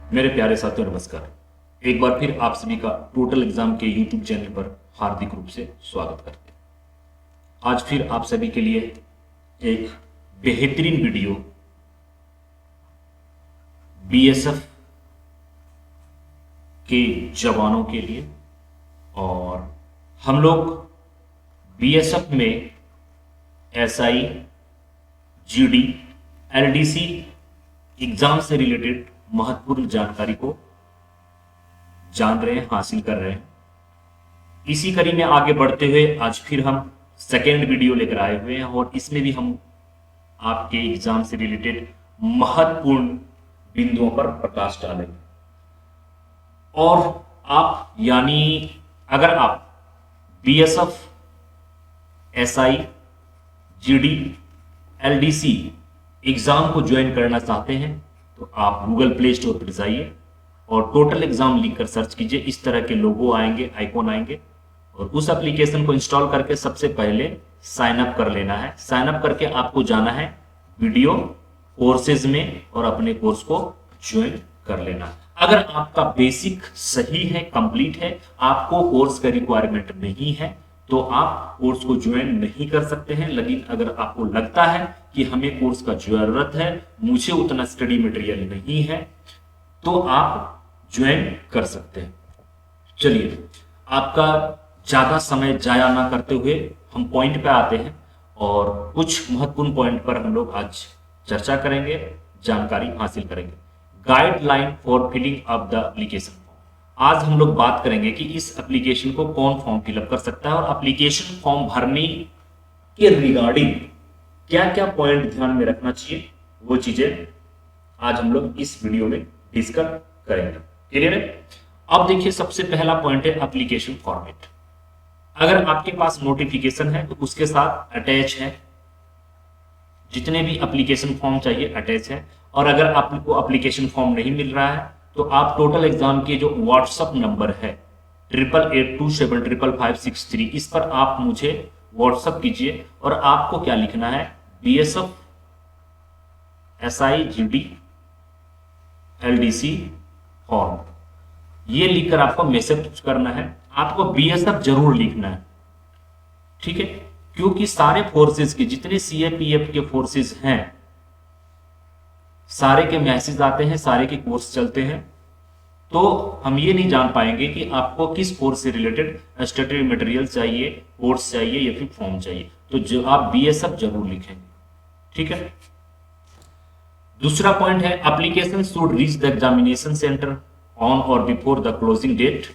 मेरे प्यारे साथियों नमस्कार। एक बार फिर आप सभी का टोटल एग्जाम के यूट्यूब चैनल पर हार्दिक रूप से स्वागत करते हैं। आज फिर आप सभी के लिए एक बेहतरीन वीडियो बीएसएफ के जवानों के लिए, और हम लोग बीएसएफ में एसआई, जीडी, एलडीसी एग्जाम से रिलेटेड महत्वपूर्ण जानकारी को जान रहे हैं, हासिल कर रहे हैं। इसी कड़ी में आगे बढ़ते हुए आज फिर हम सेकेंड वीडियो लेकर आए हुए हैं, और इसमें भी हम आपके एग्जाम से रिलेटेड महत्वपूर्ण बिंदुओं पर प्रकाश डालेंगे। और आप यानी अगर आप BSF, SI, GD, LDC exam को ज्वाइन करना चाहते हैं तो आप गूगल प्ले स्टोर पर जाइए और टोटल एग्जाम लिखकर सर्च कीजिए। इस तरह के लोगो आएंगे, आइकॉन आएंगे, और उस एप्लीकेशन को इंस्टॉल करके सबसे पहले साइन अप कर लेना है। साइन अप करके आपको जाना है वीडियो कोर्सेज में और अपने कोर्स को ज्वाइन कर लेना। अगर आपका बेसिक सही है, कंप्लीट है, आपको कोर्स का रिक्वायरमेंट नहीं है तो आप कोर्स को ज्वाइन नहीं कर सकते हैं। लेकिन अगर आपको लगता है कि हमें कोर्स का जरूरत है, मुझे उतना स्टडी मटेरियल नहीं है, तो आप ज्वाइन कर सकते हैं। चलिए, आपका ज्यादा समय जाया ना करते हुए हम पॉइंट पे आते हैं और कुछ महत्वपूर्ण पॉइंट पर हम लोग आज चर्चा करेंगे, जानकारी हासिल करेंगे। Guideline for filling up the application form. आज हम लोग बात करेंगे कि इस एप्लीकेशन को कौन फॉर्म फिलअप कर सकता है और एप्लीकेशन फॉर्म भरने के रिगार्डिंग क्या क्या पॉइंट ध्यान में रखना चाहिए, वो चीजें आज हम लोग इस वीडियो में डिस्कस करेंगे। क्लियर है? अब देखिए, सबसे पहला पॉइंट है एप्लीकेशन फॉर्मेट। अगर आपके पास नोटिफिकेशन है तो उसके साथ अटैच है, जितने भी एप्लीकेशन फॉर्म चाहिए अटैच है। और अगर आपको एप्लीकेशन फॉर्म नहीं मिल रहा है तो आप टोटल एग्जाम के जो व्हाट्सएप नंबर है 8882755563, इस पर आप मुझे व्हाट्सएप कीजिए और आपको क्या लिखना है, BSF, SI, GD, LDC form, ये लिखकर आपको मैसेज करना है। आपको बीएसएफ जरूर लिखना है, ठीक है? क्योंकि सारे फोर्सेस के जितने सीएपीएफ के फोर्सेस हैं, सारे के मैसेज आते हैं, सारे के कोर्स चलते हैं, तो हम ये नहीं जान पाएंगे कि आपको किस कोर्स से रिलेटेड स्टडी मटेरियल चाहिए, कोर्स चाहिए या फिर फॉर्म चाहिए। तो जो आप बीएसएफ जरूर लिखेंगे, ठीक है? दूसरा पॉइंट है application should reach the examination centre on और बिफोर द क्लोजिंग डेट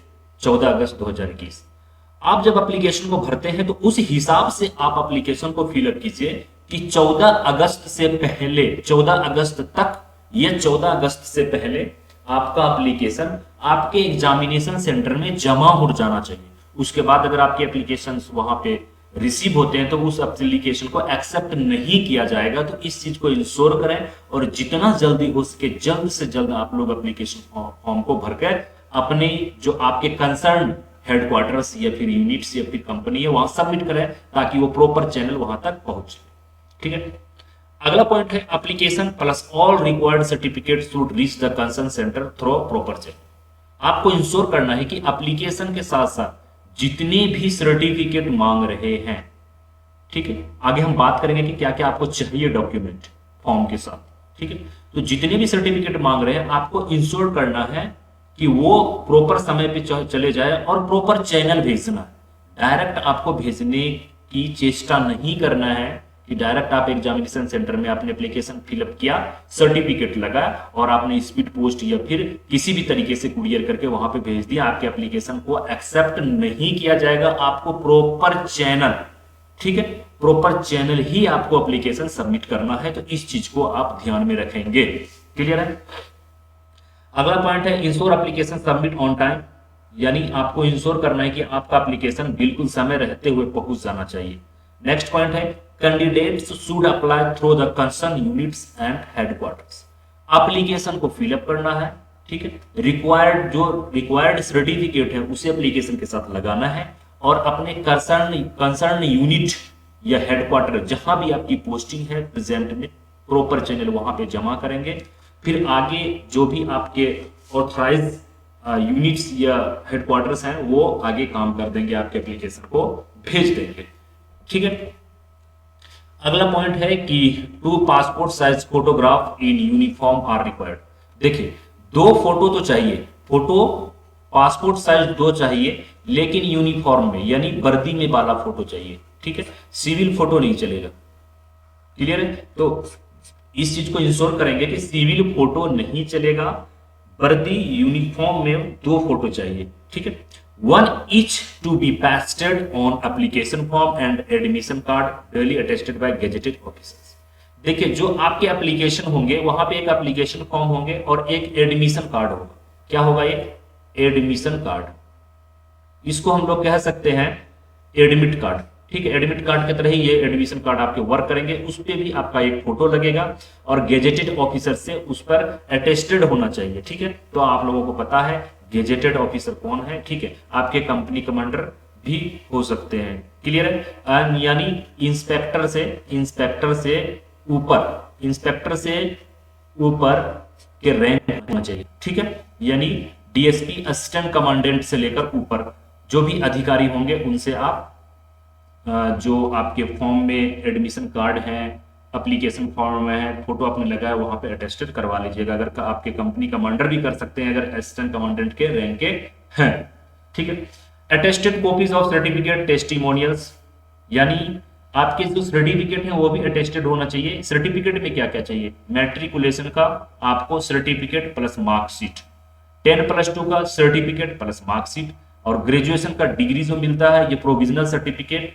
14 अगस्त 2021। आप जब एप्लीकेशन को भरते हैं तो उस हिसाब से आप एप्लीकेशन को फिलअप कीजिए कि 14 अगस्त से पहले, 14 अगस्त तक या 14 अगस्त से पहले आपका एप्लीकेशन आपके एग्जामिनेशन सेंटर में जमा हो जाना चाहिए। उसके बाद अगर आपके एप्लीकेशन वहां पे रिसीव होते हैं तो उस एप्लीकेशन को एक्सेप्ट नहीं किया जाएगा। तो इस चीज को इंश्योर करें और जितना जल्दी हो सके जल्द से जल्द आप लोग एप्लीकेशन फॉर्म को भरकर अपने जो आपके कंसर्न हेडक्वार्टर्स या फिर यूनिट्स या फिर कंपनी है वहां सबमिट करें, ताकि वो प्रॉपर चैनल वहां तक पहुंचे, ठीक है? अगला पॉइंट है application plus all required certificate should reach the concern centre through proper channel. आपको इंश्योर करना है कि एप्लीकेशन के साथ साथ जितने भी सर्टिफिकेट मांग रहे हैं, ठीक है, आगे हम बात करेंगे कि क्या क्या आपको चाहिए डॉक्यूमेंट फॉर्म के साथ, ठीक है? तो जितने भी सर्टिफिकेट मांग रहे हैं आपको इंश्योर करना है कि वो प्रॉपर समय पे चले जाए और प्रॉपर चैनल भेजना है। डायरेक्ट आपको भेजने की चेष्टा नहीं करना है कि डायरेक्ट आप एग्जामिनेशन सेंटर में आपने एप्लीकेशन फिलअप किया, सर्टिफिकेट लगा और आपने स्पीड पोस्ट या फिर किसी भी तरीके से कुरियर करके वहां पे भेज दिया। आपके एप्लीकेशन को एक्सेप्ट नहीं किया जाएगा। आपको प्रॉपर चैनल, ठीक है, प्रॉपर चैनल ही आपको एप्लीकेशन सबमिट करना है। तो इस चीज को आप ध्यान में रखेंगे। क्लियर है? अगला पॉइंट है ensure application submit on time, यानी आपको इंश्योर करना है कि आपका एप्लीकेशन बिल्कुल समय रहते हुए पहुंच जाना चाहिए। नेक्स्ट पॉइंट है candidates should apply through the concern units and headquarters. Application को फिलअप करना है, ठीक है? रिक्वायर्ड सर्टिफिकेट है उसे एप्लीकेशन के साथ लगाना है और अपने कंसर्न यूनिट या हेडक्वार्टर जहां भी आपकी पोस्टिंग है प्रेजेंट में प्रॉपर चैनल वहां पे जमा करेंगे। फिर आगे जो भी आपके ऑथराइज यूनिट्स या हेडक्वार्टर्स हैं वो आगे काम कर देंगे, आपके एप्लीकेशन को भेज देंगे। ठीक है। अगला पॉइंट है कि 2 passport size photograph in uniform are required. देखिए 2 फोटो तो चाहिए, फोटो पासपोर्ट साइज 2 चाहिए, लेकिन यूनिफॉर्म में यानी वर्दी में वाला फोटो चाहिए। ठीक है, सिविल फोटो नहीं चलेगा। क्लियर है? तो इस चीज को इंश्योर करेंगे कि सिविल फोटो नहीं चलेगा, वर्दी यूनिफॉर्म में 2 फोटो चाहिए। ठीक है, 1 each to be pasted on application form and admission card duly attested by gazetted officers। देखिए जो आपके एप्लीकेशन होंगे वहां पे एक एप्लीकेशन फॉर्म होंगे और एक एडमिशन कार्ड होगा। क्या होगा? एक एडमिशन कार्ड, इसको हम लोग कह सकते हैं एडमिट कार्ड। ठीक है, एडमिट कार्ड की तरह ही ये एडमिशन कार्ड आपके वर्क करेंगे। उस पर भी आपका एक फोटो लगेगा और गेजेटेड ऑफिसर से उस पर अटेस्टेड होना चाहिए। ठीक है, तो आप लोगों को पता है गेजेटेड ऑफिसर कौन है। ठीक है, आपके कंपनी कमांडर भी हो सकते हैं। क्लियर है? यानी इंस्पेक्टर से ऊपर के रैंक होना चाहिए। ठीक है, यानी डीएसपी असिस्टेंट कमांडेंट से लेकर ऊपर जो भी अधिकारी होंगे उनसे आप जो आपके फॉर्म में एडमिशन कार्ड है, एप्लीकेशन फॉर्म में है, फोटो आपने लगाया वहां पे अटेस्टेड करवा लीजिएगा। अगर आपके कंपनी कमांडर भी कर सकते हैं अगर असिस्टेंट कमांडेंट के रैंक के हैं। ठीक है, attested copies of certificate testimonials, यानी आपके जो सर्टिफिकेट है वो भी अटेस्टेड होना चाहिए। सर्टिफिकेट में क्या क्या चाहिए? मैट्रिकुलेशन का आपको सर्टिफिकेट प्लस मार्कशीट, 10+2 का सर्टिफिकेट प्लस मार्कशीट, और ग्रेजुएशन का डिग्री जो मिलता है ये प्रोविजनल सर्टिफिकेट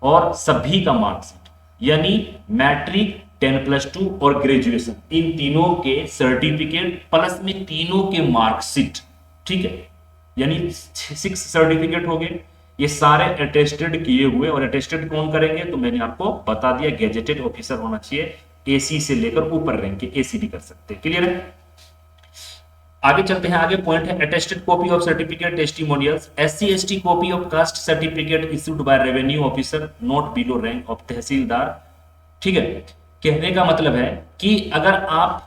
और सभी का मार्कशीट, यानी मैट्रिक, 10+2 और ग्रेजुएशन, इन तीनों के सर्टिफिकेट प्लस में तीनों के मार्कशीट। ठीक है, यानी 6 सर्टिफिकेट हो गए, ये सारे अटेस्टेड किए हुए। और अटेस्टेड कौन करेंगे? तो मैंने आपको बता दिया, गेजेटेड ऑफिसर होना चाहिए, एसी से लेकर ऊपर रैंक के, एसी भी कर सकते हैं। क्लियर है? आगे चलते हैं। आगे पॉइंट है attested copy of certificate testimonials, SC ST copy of caste certificate issued by revenue officer not below rank of tehsildar. ठीक है, कहने का मतलब है कि अगर आप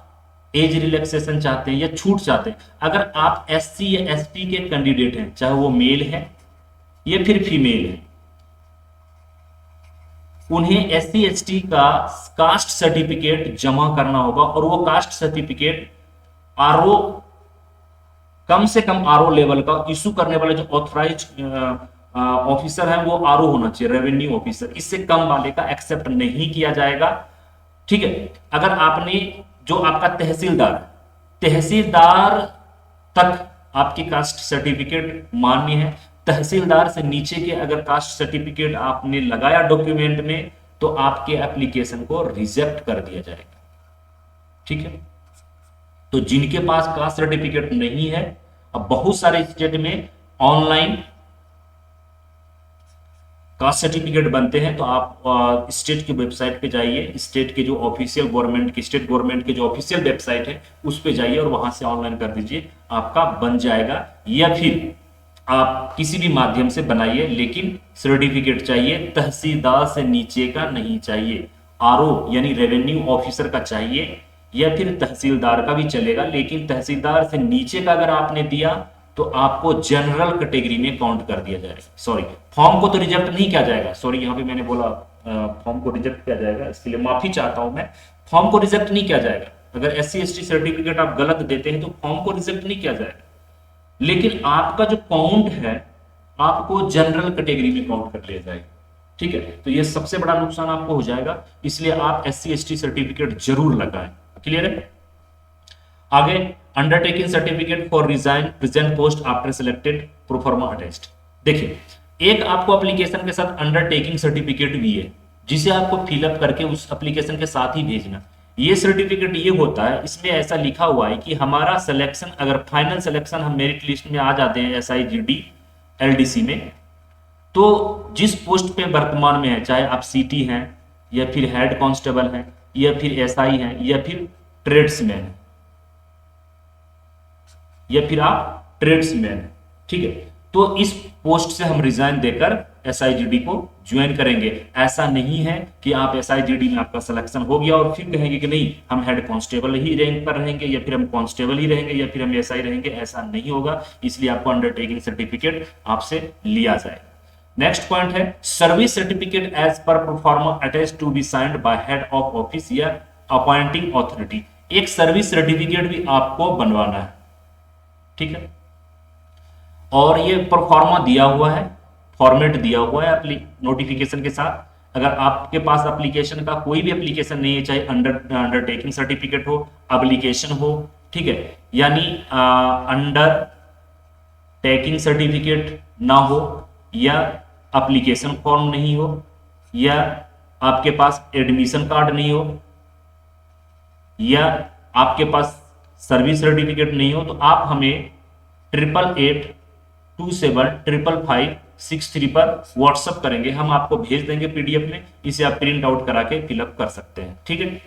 एज रिलैक्सेशन चाहते हैं या छूट चाहते हैं, अगर आप SC या ST के कैंडिडेट हैं, चाहे वो मेल है या फिर फीमेल है, उन्हें SC ST का कास्ट सर्टिफिकेट जमा करना होगा। और वो कास्ट सर्टिफिकेट आरओ, कम से कम आरओ लेवल का इशू करने वाले जो ऑथराइज ऑफिसर है वो आरओ होना चाहिए, रेवेन्यू ऑफिसर। इससे कम वाले का एक्सेप्ट नहीं किया जाएगा। ठीक है, अगर आपने जो आपका तहसीलदार तक आपकी कास्ट सर्टिफिकेट मान्य है, तहसीलदार से नीचे के अगर कास्ट सर्टिफिकेट आपने लगाया डॉक्यूमेंट में तो आपके एप्लीकेशन को रिजेक्ट कर दिया जाएगा। ठीक है, तो जिनके पास कास्ट सर्टिफिकेट नहीं है, अब बहुत सारे स्टेट में ऑनलाइन कास्ट सर्टिफिकेट बनते हैं, तो आप स्टेट की वेबसाइट पे जाइए, स्टेट के जो ऑफिशियल गवर्नमेंट की, स्टेट गवर्नमेंट के जो ऑफिशियल वेबसाइट है उस पे जाइए और वहां से ऑनलाइन कर दीजिए, आपका बन जाएगा। या फिर आप किसी भी माध्यम से बनाइए, लेकिन सर्टिफिकेट चाहिए, तहसीलदार से नीचे का नहीं चाहिए, आरओ यानी रेवेन्यू ऑफिसर का चाहिए, या फिर तहसीलदार का भी चलेगा। लेकिन तहसीलदार से नीचे का अगर आपने दिया तो आपको जनरल कैटेगरी में काउंट कर दिया जाएगा। सॉरी, फॉर्म को तो रिजेक्ट नहीं किया जाएगा, सॉरी यहाँ पे मैंने बोला फॉर्म को रिजेक्ट किया जाएगा, इसके लिए माफी चाहता हूं मैं। फॉर्म को रिजेक्ट नहीं किया जाएगा, अगर SC ST सर्टिफिकेट आप गलत देते हैं तो फॉर्म को रिजेक्ट नहीं किया जाएगा, लेकिन आपका जो काउंट है आपको जनरल कैटेगरी में काउंट कर लिया जाएगा। ठीक है, तो ये सबसे बड़ा नुकसान आपको हो जाएगा, इसलिए आप SC ST सर्टिफिकेट जरूर लगाएं। क्लियर है? आगे undertaking certificate for resign present post after selected proforma attest. देखिए, एक आपको एप्लीकेशन के साथ अंडरटेकिंग सर्टिफिकेट भी है, जिसे आपको फिलअप करके उस एप्लीकेशन के साथ ही भेजना। ये सर्टिफिकेट ये होता है, इसमें ऐसा लिखा हुआ है कि हमारा सिलेक्शन, अगर फाइनल सिलेक्शन हम मेरिट लिस्ट में आ जाते हैं SIGD LDC में, तो जिस पोस्ट पे वर्तमान में है, चाहे आप CT हैं या फिर हेड कांस्टेबल हैं या फिर SI हैं या फिर ट्रेड्समैन या फिर आप ट्रेड्समैन, ठीक है, तो इस पोस्ट से हम रिजाइन देकर SIGD को ज्वाइन करेंगे। ऐसा नहीं है कि आप SIGD में आपका सिलेक्शन हो गया और फिर कहेंगे कि नहीं हम हेड कांस्टेबल ही रैंक पर रहेंगे या फिर हम कांस्टेबल ही रहेंगे या फिर हम SI रहेंगे, ऐसा नहीं होगा। इसलिए आपको अंडरटेकिंग सर्टिफिकेट आपसे लिया जाएगा। नेक्स्ट पॉइंट है service certificate as per proforma attached to be signed by head of office या अपॉइंटिंग अथॉरिटी। एक सर्विस सर्टिफिकेट भी आपको बनवाना है, ठीक है, और ये परफॉर्मा दिया हुआ है, फॉर्मेट दिया हुआ है नोटिफिकेशन के साथ। अगर आपके पास एप्लीकेशन का कोई भी एप्लीकेशन नहीं है, चाहे अंडरटेकिंग सर्टिफिकेट हो, एप्लीकेशन हो, ठीक है, यानी अंडर टेकिंग सर्टिफिकेट ना हो या एप्लीकेशन फॉर्म नहीं हो या आपके पास एडमिशन कार्ड नहीं हो या आपके पास सर्विस सर्टिफिकेट नहीं हो, तो आप हमें 8827555563 पर व्हाट्सएप करेंगे, हम आपको भेज देंगे PDF में, इसे आप प्रिंट आउट करा के फिलअप कर सकते हैं, ठीक है।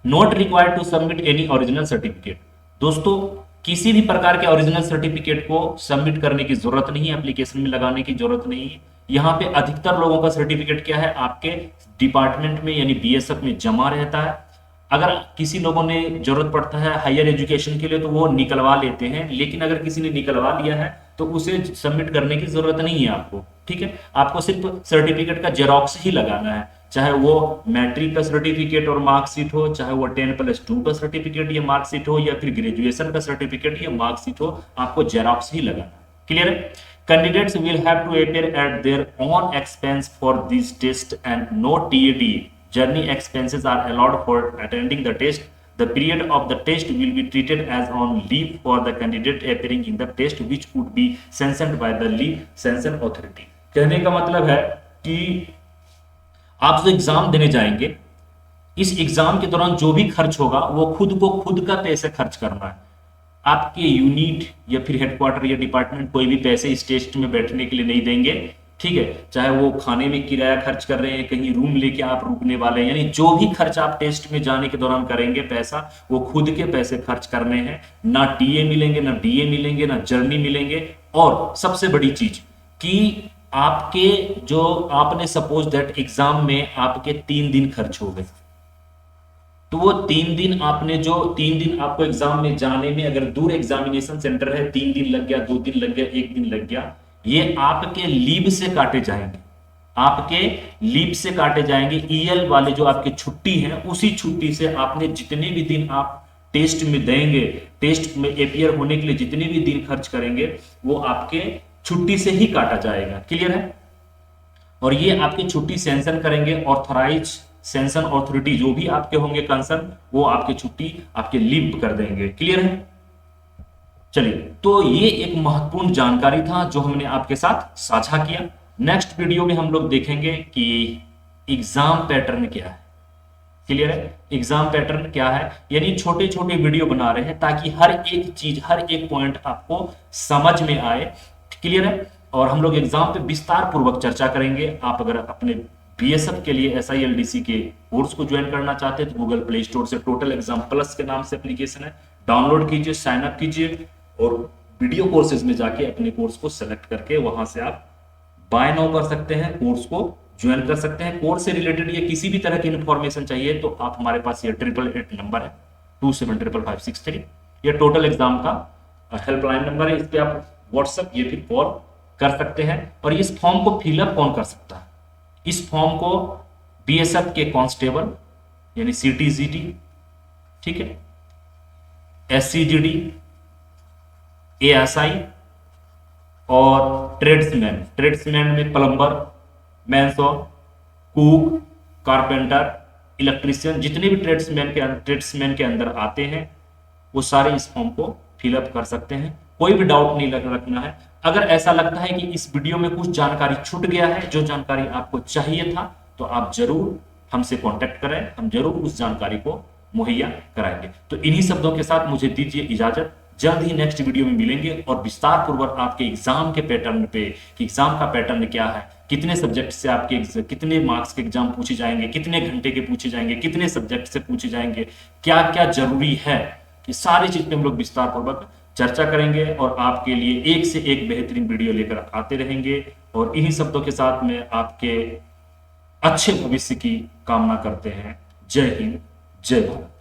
Not required to submit any original certificate. दोस्तों किसी भी प्रकार के ओरिजिनल सर्टिफिकेट को सबमिट करने की जरूरत नहीं है, एप्लीकेशन में लगाने की जरूरत नहीं है। यहाँ पे अधिकतर लोगों का सर्टिफिकेट क्या है, आपके डिपार्टमेंट में यानी BSF में जमा रहता है। अगर किसी लोगों ने जरूरत पड़ता है हायर एजुकेशन के लिए तो वो निकलवा लेते हैं, लेकिन अगर किसी ने निकलवा लिया है तो उसे सबमिट करने की जरूरत नहीं है आपको, ठीक है। आपको सिर्फ सर्टिफिकेट का जेरॉक्स ही लगाना है, चाहे वो मैट्रिक का सर्टिफिकेट और मार्कशीट हो, चाहे वो 10+2 का सर्टिफिकेट या मार्कशीट हो या फिर ग्रेजुएशन का सर्टिफिकेट या मार्कशीट हो, आपको जेरॉक्स ही लगाना। क्लियर है। Candidates will have to appear at their own expense for this test and no TAT journey expenses are allowed for attending the test. The period of the test will be treated as on leave for the candidate appearing in the test, which would be sanctioned by the leave sanction authority. कहने का मतलब है कि आप जो exam देने जाएंगे, इस एग्जाम के दौरान जो भी खर्च होगा वो खुद को खुद का पैसे खर्च करना है। आपके यूनिट या फिर हेडक्वार्टर या डिपार्टमेंट कोई भी पैसे इस टेस्ट में बैठने के लिए नहीं देंगे, ठीक है। चाहे वो खाने में किराया खर्च कर रहे हैं, कहीं रूम लेके आप रुकने वाले हैं, यानी जो भी खर्च आप टेस्ट में जाने के दौरान करेंगे पैसा, वो खुद के पैसे खर्च करने हैं। ना TA मिलेंगे, ना DA मिलेंगे, ना जर्नी मिलेंगे। और सबसे बड़ी चीज कि आपके जो आपने सपोज दैट एग्जाम में आपके 3 दिन खर्च हो गए, तो वो 3 दिन आपने जो 3 दिन आपको एग्जाम में जाने में, अगर दूर एग्जामिनेशन सेंटर है 3 दिन लग गया, 2 दिन लग गया, 1 दिन लग गया, ये आपके लीव से काटे जाएंगे, आपके लीव से काटे जाएंगे। EL वाले जो आपकी छुट्टी है, उसी छुट्टी से आपने जितने भी दिन आप टेस्ट में देंगे, टेस्ट में अपीयर होने के लिए जितने भी दिन खर्च करेंगे, वो आपके छुट्टी से ही काटा जाएगा। क्लियर है। और ये आपकी छुट्टी सेंशन करेंगे, ऑथराइज सेंशन ऑथोरिटी जो भी आपके होंगे कंसर्न, वो आपकी छुट्टी आपके लीव कर देंगे। क्लियर है। चलिए, तो ये एक महत्वपूर्ण जानकारी था जो हमने आपके साथ साझा किया। नेक्स्ट वीडियो में हम लोग देखेंगे कि एग्जाम पैटर्न क्या है। क्लियर है। एग्जाम पैटर्न क्या है, यानी छोटे छोटे वीडियो बना रहे हैं ताकि हर एक चीज, हर एक पॉइंट आपको समझ में आए। क्लियर है। और हम लोग एग्जाम पे विस्तार पूर्वक चर्चा करेंगे। आप अगर अपने BSF के लिए SILDC के कोर्स को ज्वाइन करना चाहते हैं तो गूगल प्ले स्टोर से टोटल एग्जाम प्लस के नाम से एप्लीकेशन है, डाउनलोड कीजिए, साइन अप कीजिए और वीडियो कोर्सेज में जाके अपने कोर्स को सेलेक्ट करके वहां से आप बाय नाउ कर सकते हैं, कोर्स को ज्वाइन कर सकते हैं। कोर्स से रिलेटेड या किसी भी तरह की इंफॉर्मेशन चाहिए तो आप हमारे पास ये 888 नंबर है 275563, ये टोटल एग्जाम का हेल्पलाइन नंबर है। इस पर आप व्हाट्सएप ये फिर कॉल कर सकते हैं। और इस फॉर्म को फिलअप कौन कर सकता है? इस फॉर्म को BSF के कांस्टेबल यानी CTGD, ठीक है, SCGD, ASI और ट्रेड्समैन में प्लम्बर, मैनसॉ, कुक, कारपेंटर, इलेक्ट्रीशियन, जितने भी ट्रेड्समैन के अंदर आते हैं वो सारे इस फॉर्म को फिलअप कर सकते हैं। कोई भी डाउट नहीं रखना है। अगर ऐसा लगता है कि इस वीडियो में कुछ जानकारी छूट गया है, जो जानकारी आपको चाहिए था, तो आप जरूर हमसे कांटेक्ट करें, हम जरूर उस जानकारी को मुहैया कराएंगे। तो इन्हीं शब्दों के साथ मुझे दीजिए इजाजत। जल्द ही नेक्स्ट वीडियो में मिलेंगे और विस्तार पूर्वक आपके एग्जाम के पैटर्न पे, कि एग्जाम का पैटर्न क्या है, कितने सब्जेक्ट से आपके कितने मार्क्स के एग्जाम पूछे जाएंगे, कितने घंटे के पूछे जाएंगे, कितने सब्जेक्ट से पूछे जाएंगे, क्या क्या जरूरी है, ये सारी चीज पे हम लोग विस्तार पूर्वक चर्चा करेंगे और आपके लिए एक से एक बेहतरीन वीडियो लेकर आते रहेंगे। और इन्हीं शब्दों के साथ में आपके अच्छे भविष्य की कामना करते हैं। जय हिंद, जय भारत।